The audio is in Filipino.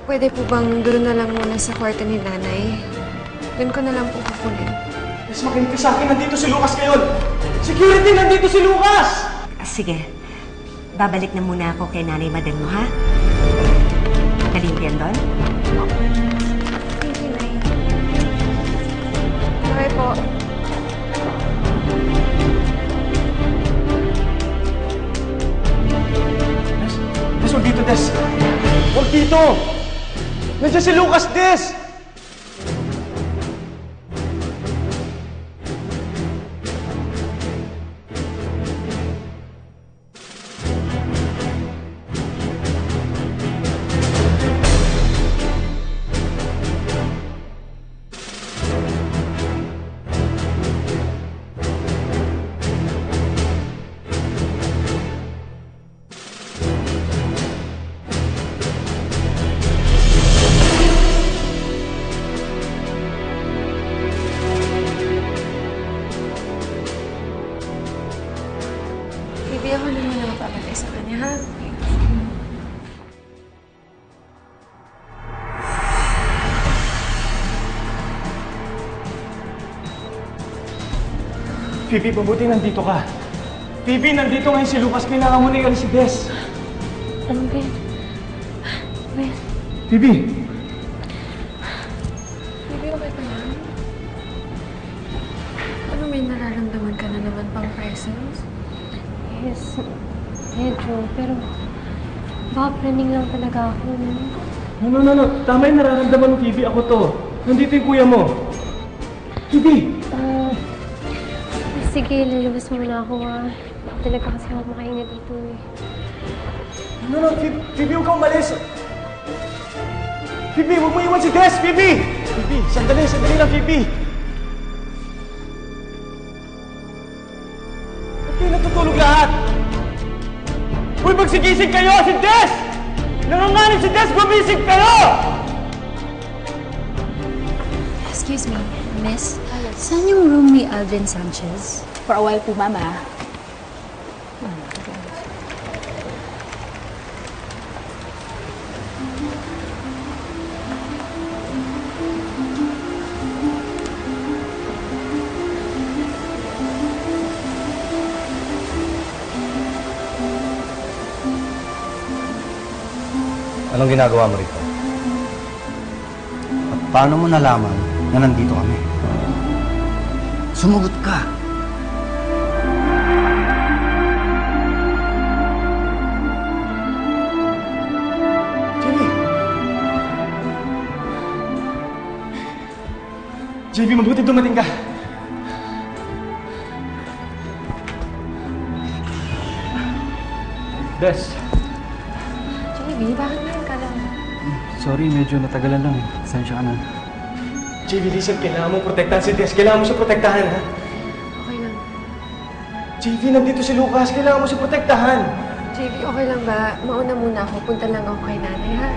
Pwede po bang doon na lang muna sa kwarto ni nanay? Doon ko na lang po kukunin. Mas makinig ka sa akin, nandito si Lucas ngayon! Security, nandito si Lucas! Sige, babalik na muna ako kay Nanay Madel mo, ha? Galing yan doon? Thank you, Nay. Okay po. Des, huwag dito, Des! Huwag dito! Nandiyan si Lucas, Des! Baby, ako naman ang mapapatay sa kanya, ha? Phoebe, mabuti nandito ka. Phoebe, nandito ngayon si Lucas. Kailangan mo na i-alis si Des. Ano, Ben? Ben? Phoebe! Baby, okay ka lang? Ano, may nararamdaman ka na naman pang presence? Yes, medyo. Pero baka praning lang talaga ako. No. Tama yung nararamdaman mo, Phoebe. Ako to. Nandito yung kuya mo. Phoebe! Sige, lalabas muna ako, ha. Talaga kasi ako makahinga dito, eh. No, Phoebe, huwag kang umalis. Phoebe, huwag mo iwan si Des, Phoebe! Phoebe, sandali lang, Phoebe. Ba't kayo natutulog lahat? Uy, magsigising kayo! Si Des! Nanganganib si Des! Gumising kayo! Excuse me, miss. Saan yung room ni Alvin Sanchez? For a while po, mama. Anong ginagawa mo rito? At paano mo nalaman na nandito kami? Sumagot ka! JB, mabuti dumating ka. Des. JB, bakit ngayon ka lang? Sorry, medyo natagalan lang eh. Sensya ka na. JB, listen, kailangan mo protektahan si Des. Kailangan mo siya protektahan, ha? Okay lang. JB, nandito si Lucas. Kailangan mo siya protektahan. JB, okay lang ba? Mauna muna ako. Punta lang ako kay nanay, ha?